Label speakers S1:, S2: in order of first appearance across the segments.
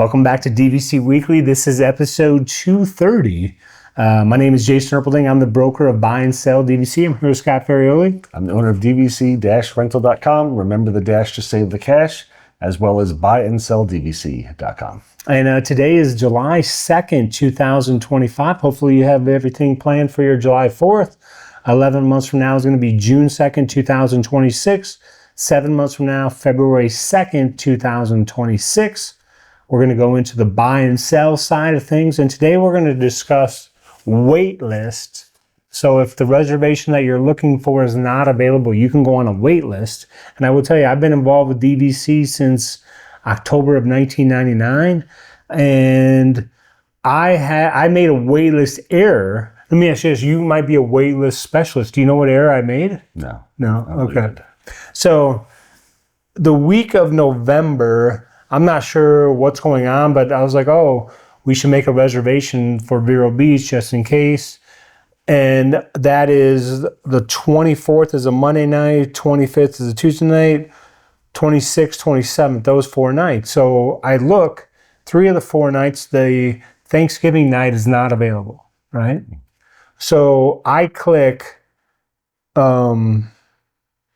S1: Welcome back to DVC Weekly. This is episode 230. My name is Jason Erpelding. I'm the broker of Buy and Sell DVC. I'm here with Scott Ferrioli.
S2: I'm the owner of DVC-Rental.com. Remember the dash to save the cash, as well as buyandsell.dvc.com.
S1: And today is July 2nd, 2025. Hopefully you have everything planned for your July 4th. 11 months from now is going to be June 2nd, 2026. 7 months from now, February 2nd, 2026. We're going to go into the buy and sell side of things. And today we're going to discuss waitlist. So if the reservation that you're looking for is not available, you can go on a wait list. And I will tell you, I've been involved with DVC since October of 1999. And I made a wait list error. Let me ask you this. You might be a wait list specialist. Do you know what error I made?
S2: No.
S1: Okay. So the week of November, I'm not sure what's going on, but I was like, oh, we should make a reservation for Vero Beach just in case. And that is the 24th is a Monday night, 25th is a Tuesday night, 26th, 27th, those 4 nights. So I look, 3 of the 4 nights, the Thanksgiving night is not available, right? So I click,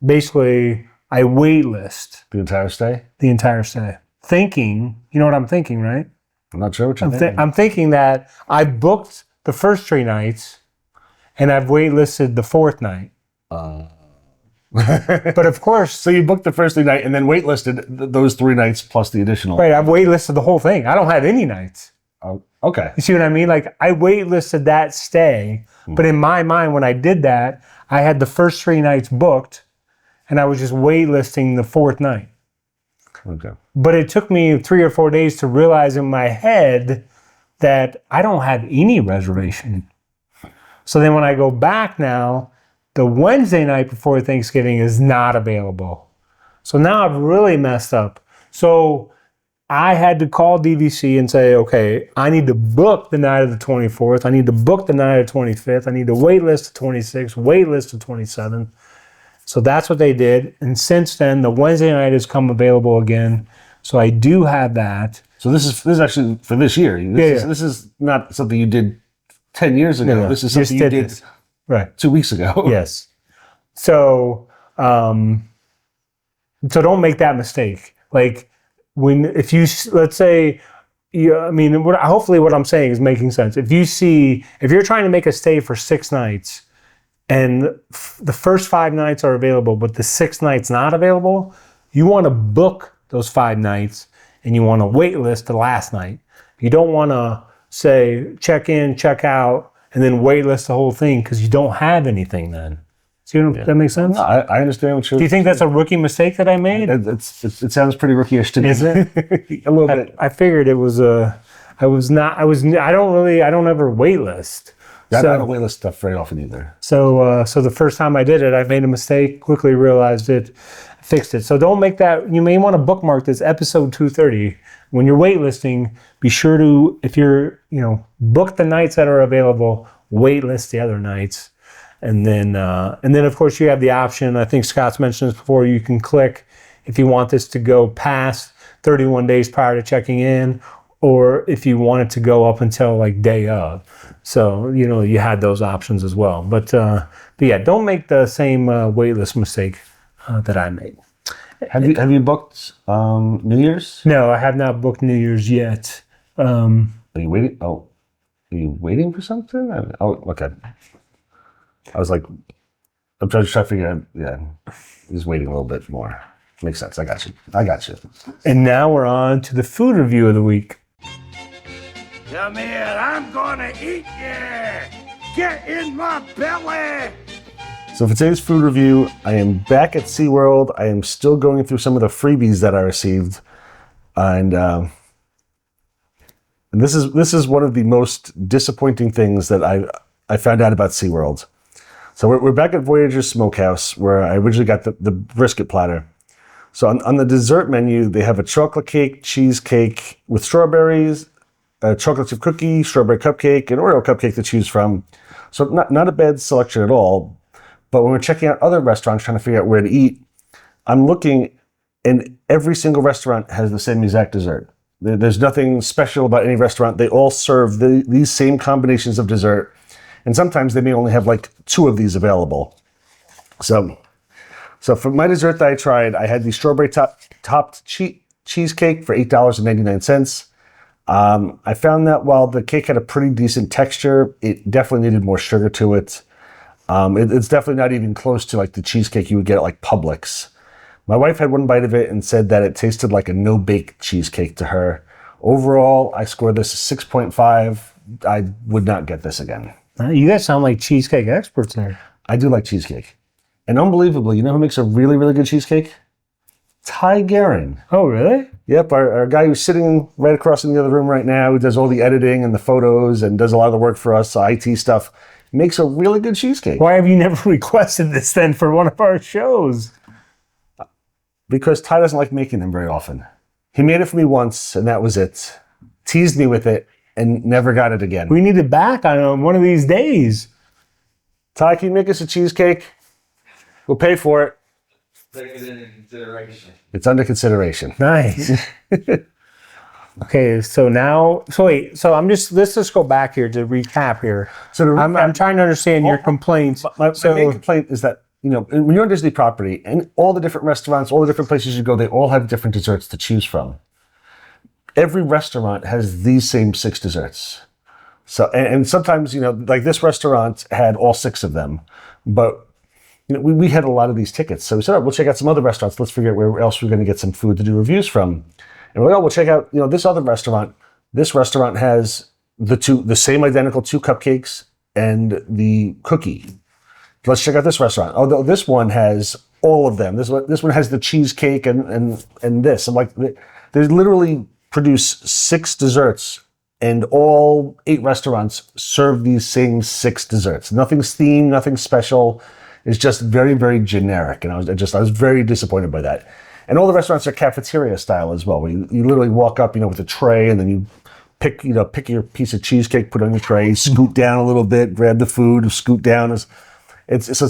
S1: basically, I wait list.
S2: The entire stay?
S1: The entire stay. Thinking, you know what I'm thinking, right?
S2: I'm not sure what you're thinking.
S1: I'm thinking that I booked the first 3 nights and I've waitlisted the 4th night. But of course...
S2: So you booked the first 3 nights and then waitlisted those 3 nights plus the additional...
S1: Right, I've waitlisted the whole thing. I don't have any nights.
S2: Oh, okay.
S1: You see what I mean? Like, I waitlisted that stay, but in my mind, when I did that, I had the first 3 nights booked and I was just waitlisting the 4th night.
S2: Okay.
S1: But it took me 3 or 4 days to realize in my head that I don't have any reservation. So then when I go back now, the Wednesday night before Thanksgiving is not available. So now I've really messed up. So I had to call DVC and say, okay, I need to book the night of the 24th. I need to book the night of the 25th. I need to wait list the 26th, wait list the 27th. So that's what they did. And since then, the Wednesday night has come available again. So I do have that.
S2: So this is actually for this year. This is not something you did 10 years ago.
S1: No,
S2: this is something you did
S1: right
S2: 2 weeks ago.
S1: Yes. So, so don't make that mistake. Like if let's say, hopefully what I'm saying is making sense. If you're trying to make a stay for 6 nights, and the first 5 nights are available, but the 6th night's not available, you want to book those 5 nights and you want to wait list the last night. You don't want to say check in, check out, and then wait list the whole thing because you don't have anything then. See if that makes sense?
S2: No, I understand what you're...
S1: Do you think that's a rookie mistake that I made?
S2: It sounds pretty rookie-ish to me.
S1: Is it?
S2: A little bit.
S1: I figured it was I don't ever wait list.
S2: I don't waitlist stuff very often either.
S1: So the first time I did it, I made a mistake, quickly realized it, fixed it. So don't make that, you may want to bookmark this episode 230. When you're waitlisting, be sure to, if you're, book the nights that are available, waitlist the other nights. And then of course you have the option, I think Scott's mentioned this before, you can click if you want this to go past 31 days prior to checking in, or if you want it to go up until like day of. So, you had those options as well. But yeah, don't make the same waitlist mistake that I made.
S2: Have you booked New Year's?
S1: No, I have not booked New Year's yet.
S2: Are you waiting? Oh, are you waiting for something? Oh, okay. I was like, I'm trying to figure out, he's waiting a little bit more. Makes sense. I got you.
S1: And now we're on to the food review of the week.
S3: Come here, I'm gonna eat you! Get in my belly!
S2: So for today's food review, I am back at SeaWorld. I am still going through some of the freebies that I received. And this is one of the most disappointing things that I found out about SeaWorld. So we're back at Voyager's Smokehouse, where I originally got the brisket platter. So on the dessert menu, they have a chocolate cake, cheesecake with strawberries, a chocolate chip cookie, strawberry cupcake, and Oreo cupcake to choose from. So not a bad selection at all. But when we're checking out other restaurants, trying to figure out where to eat, I'm looking, and every single restaurant has the same exact dessert. There's nothing special about any restaurant. They all serve these same combinations of dessert. And sometimes they may only have like 2 of these available. So for my dessert that I tried, I had the strawberry topped cheesecake for $8.99. I found that while the cake had a pretty decent texture, it definitely needed more sugar to it. It's definitely not even close to like the cheesecake you would get at like Publix. My wife had one bite of it and said that it tasted like a no-bake cheesecake to her. Overall, I scored this a 6.5. I would not get this again.
S1: You guys sound like cheesecake experts there.
S2: I do like cheesecake. And unbelievably, you know who makes a really, really good cheesecake? Ty Guerin.
S1: Oh, really?
S2: Yep, our guy who's sitting right across in the other room right now, who does all the editing and the photos and does a lot of the work for us, IT stuff, makes a really good cheesecake.
S1: Why have you never requested this then for one of our shows?
S2: Because Ty doesn't like making them very often. He made it for me once, and that was it. Teased me with it, and never got it again.
S1: We need it back on one of these days.
S2: Ty, can you make us a cheesecake? We'll pay for it.
S4: Take it into consideration.
S2: It's under consideration.
S1: Nice. Okay, so let's just go back here to recap here.
S2: So
S1: I'm trying to understand your complaints.
S2: My main complaint is that, you know, when you're on Disney property and all the different restaurants, all the different places you go, they all have different desserts to choose from. Every restaurant has these same 6 desserts. So, and sometimes, you know, like this restaurant had all 6 of them, but you know, we had a lot of these tickets. So we said, all right, we'll check out some other restaurants. Let's figure out where else we're going to get some food to do reviews from. And we're like, oh, we'll check out, you know, this other restaurant. This restaurant has the same identical 2 cupcakes and the cookie. Let's check out this restaurant. Although this one has all of them. This one has the cheesecake and this. I'm like, they literally produce 6 desserts, and all 8 restaurants serve these same 6 desserts. Nothing's themed, nothing special. It's just very, very generic. And I was very disappointed by that. And all the restaurants are cafeteria style as well, where you literally walk up, you know, with a tray, and then you pick your piece of cheesecake, put it on your tray, scoot down a little bit, grab the food, scoot down. It's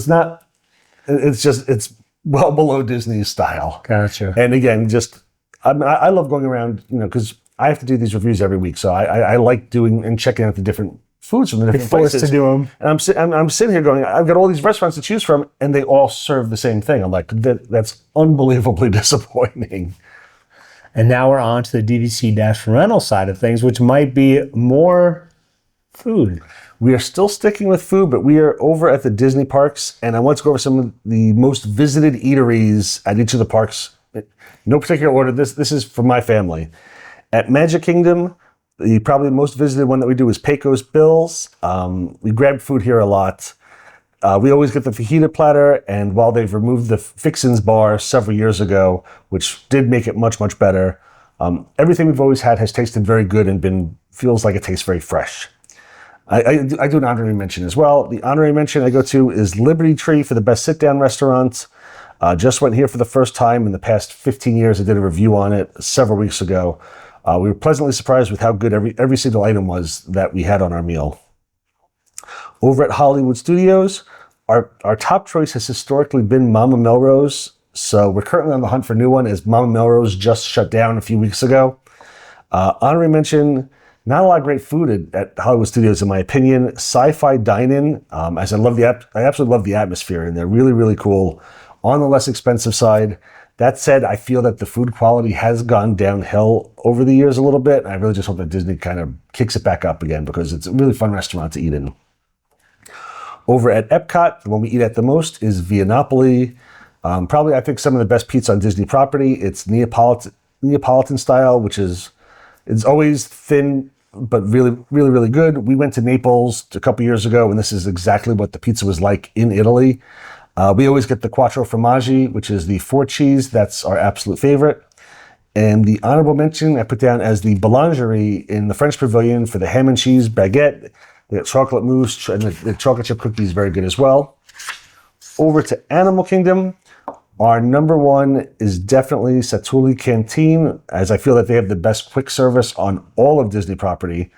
S2: well below Disney's style.
S1: Gotcha.
S2: And again, I love going around, you know, because I have to do these reviews every week, so I like doing and checking out the different foods from the different places.
S1: To do them.
S2: And I'm sitting here going, I've got all these restaurants to choose from, and they all serve the same thing. I'm like, that's unbelievably disappointing.
S1: And now we're on to the DVC-Rental side of things, which might be more food.
S2: We are still sticking with food, but we are over at the Disney parks, and I want to go over some of the most visited eateries at each of the parks. No particular order. This is for my family. At Magic Kingdom, the probably most visited one that we do is Pecos Bill's. We grab food here a lot. We always get the fajita platter, and while they've removed the Fixins bar several years ago, which did make it much, much better, everything we've always had has tasted very good and feels like it tastes very fresh. I do an honorary mention as well. The honorary mention I go to is Liberty Tree for the best sit-down restaurant. Just went here for the first time in the past 15 years. I did a review on it several weeks ago. We were pleasantly surprised with how good every single item was that we had on our meal. Over at Hollywood Studios, our top choice has historically been Mama Melrose. So we're currently on the hunt for a new one, as Mama Melrose just shut down a few weeks ago. Honorary mention, not a lot of great food at Hollywood Studios, in my opinion. Sci-fi dine-in, as I absolutely love the atmosphere, and they're really, really cool. On the less expensive side. That said, I feel that the food quality has gone downhill over the years a little bit. I really just hope that Disney kind of kicks it back up again, because it's a really fun restaurant to eat in. Over at Epcot, the one we eat at the most is Via Napoli. Probably, I think, some of the best pizza on Disney property. It's Neapolitan style, which it's always thin, but really, really, really good. We went to Naples a couple years ago, and this is exactly what the pizza was like in Italy. We always get the Quattro Formaggi, which is the 4 cheese. That's our absolute favorite. And the honorable mention I put down as the boulangerie in the French Pavilion for the ham and cheese baguette, the chocolate mousse, and the chocolate chip cookie is very good as well. Over to Animal Kingdom, our number one is definitely Satuli Canteen, as I feel that they have the best quick service on all of Disney property.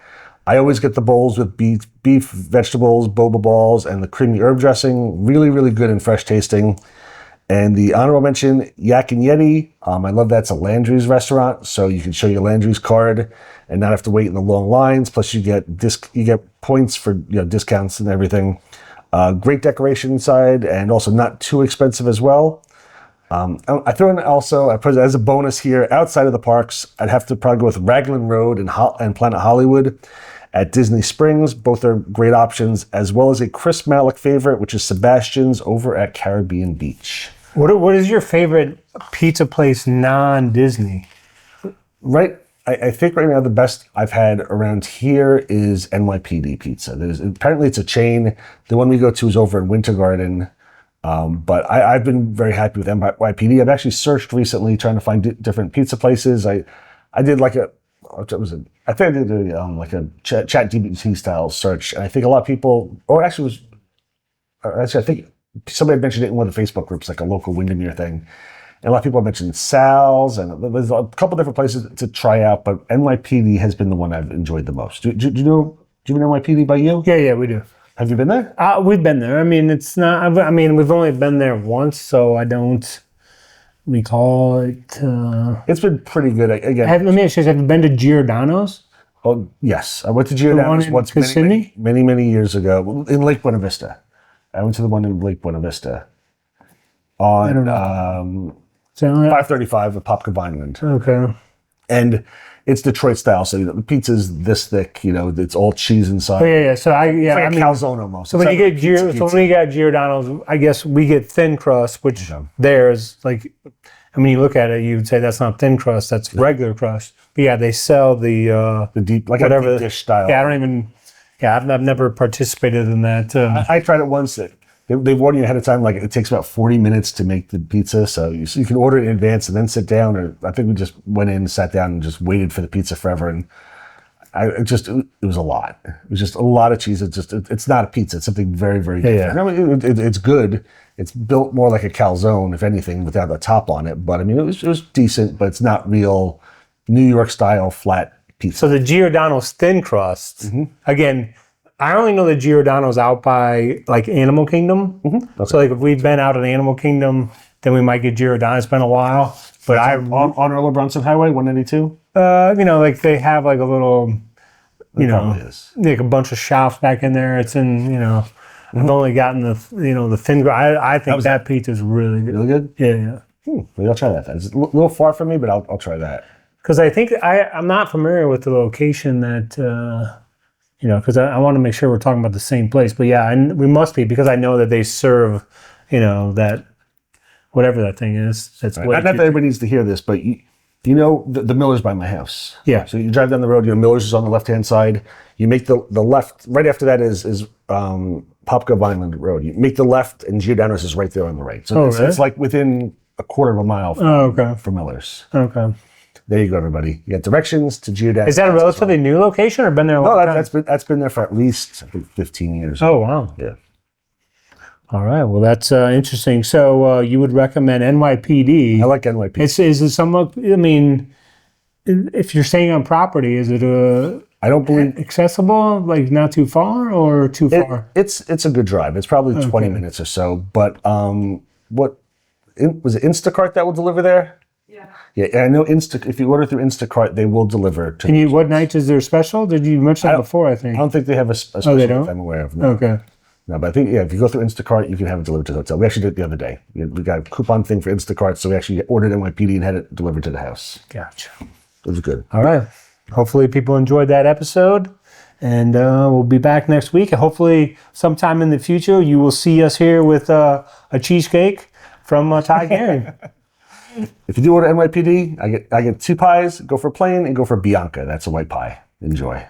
S2: I always get the bowls with beef, vegetables, boba balls, and the creamy herb dressing. Really, really good and fresh tasting. And the honorable mention, Yak and Yeti. I love that. It's a Landry's restaurant, so you can show your Landry's card and not have to wait in the long lines. Plus, you get points for discounts and everything. Great decoration inside, and also not too expensive as well. I throw in also, I put it as a bonus here, outside of the parks, I'd have to probably go with Raglan Road and Planet Hollywood at Disney Springs. Both are great options, as well as a Chris Malick favorite, which is Sebastian's over at Caribbean Beach.
S1: What is your favorite pizza place non-Disney?
S2: Right, I think right now the best I've had around here is NYPD Pizza. Apparently it's a chain. The one we go to is over in Winter Garden. But I've been very happy with NYPD. I've actually searched recently trying to find different pizza places. I did like a chat DVC style search, and I think a lot of people, I think somebody mentioned it in one of the Facebook groups, like a local Windermere thing. And a lot of people have mentioned Sal's, and there's a couple different places to try out, but NYPD has been the one I've enjoyed the most. Do you know NYPD by you?
S1: Yeah, we do.
S2: Have you been there?
S1: We've been there. I mean, it's not. I mean, we've only been there once, so I don't recall it.
S2: It's been pretty good. Again,
S1: let me ask you: have you been to Giordano's?
S2: Oh yes, I went to Giordano's once many years ago in Lake Buena Vista. I went to the one in Lake Buena Vista on 535 of Popka Vineland.
S1: Okay.
S2: And it's Detroit style, so the pizza's this thick. it's all cheese inside.
S1: Oh yeah. So I mean,
S2: calzone almost.
S1: So when you get Giordano's, I guess we get thin crust, which theirs like. I mean, you look at it, you'd say that's not thin crust, that's regular crust. But yeah, they sell the
S2: deep, like
S1: whatever
S2: a deep dish style.
S1: Yeah, I don't even. Yeah, I've never participated in that.
S2: I tried it once. They warn you ahead of time, like it takes about 40 minutes to make the pizza, so you can order it in advance and then sit down. Or I think we just went in, sat down, and just waited for the pizza forever. And it was a lot. It was just a lot of cheese. It's not a pizza. It's something very, very different.
S1: Yeah.
S2: I mean, it's good. It's built more like a calzone, if anything, without a top on it. But I mean, it was decent, but it's not real New York style flat pizza.
S1: So the Giordano's thin crust, again, I only know that Giordano's out by like Animal Kingdom. Okay. So like if we've been out at Animal Kingdom, then we might get Giordano's. It's been a while. But
S2: on Earl Bronson Highway, 192?
S1: Like they have like a little, like a bunch of shops back in there. It's in, I've only gotten the thin. I think that pizza is really good.
S2: Really good?
S1: Yeah.
S2: Maybe I'll try that. It's a little far from me, but I'll try that.
S1: Because I think I'm not familiar with the location that, because I want to make sure we're talking about the same place. But yeah, we must be, because I know that they serve, that whatever that thing is. That's
S2: right. Not that everybody needs to hear this, but the Miller's by my house.
S1: Yeah.
S2: So you drive down the road, Miller's is on the left-hand side. You make the left, right after that is Popka Vineland Road. You make the left, and Giordano's is right there on the right. So it's like within a quarter of a mile from Miller's.
S1: Okay.
S2: There you go, everybody. You got directions to Giordano's.
S1: Is that a relatively new location, or been there a long time?
S2: That's been there for at least, I think, 15 years.
S1: Oh, wow.
S2: Yeah.
S1: All right. Well, that's interesting. So you would recommend NYPD.
S2: I like NYPD.
S1: Is it somewhat, I mean, if you're staying on property, is it
S2: I don't believe
S1: accessible, like not too far or too far?
S2: It's a good drive. It's probably 20 minutes or so. But was it Instacart that will deliver there? Yeah, I know if you order through Instacart, they will deliver.
S1: What nights is there special? Did you mention that before, I think?
S2: I don't think they have a special
S1: they don't?
S2: that I'm aware of. No.
S1: Okay.
S2: No, but I think, if you go through Instacart, you can have it delivered to the hotel. We actually did it the other day. We got a coupon thing for Instacart, so we actually ordered NYPD and had it delivered to the house.
S1: Gotcha.
S2: It was good.
S1: All right. Hopefully people enjoyed that episode, and we'll be back next week. Hopefully sometime in the future, you will see us here with a cheesecake from Thai Herring.
S2: If you do order NYPD, I get 2 pies, go for plain, and go for Bianca. That's a white pie. Enjoy.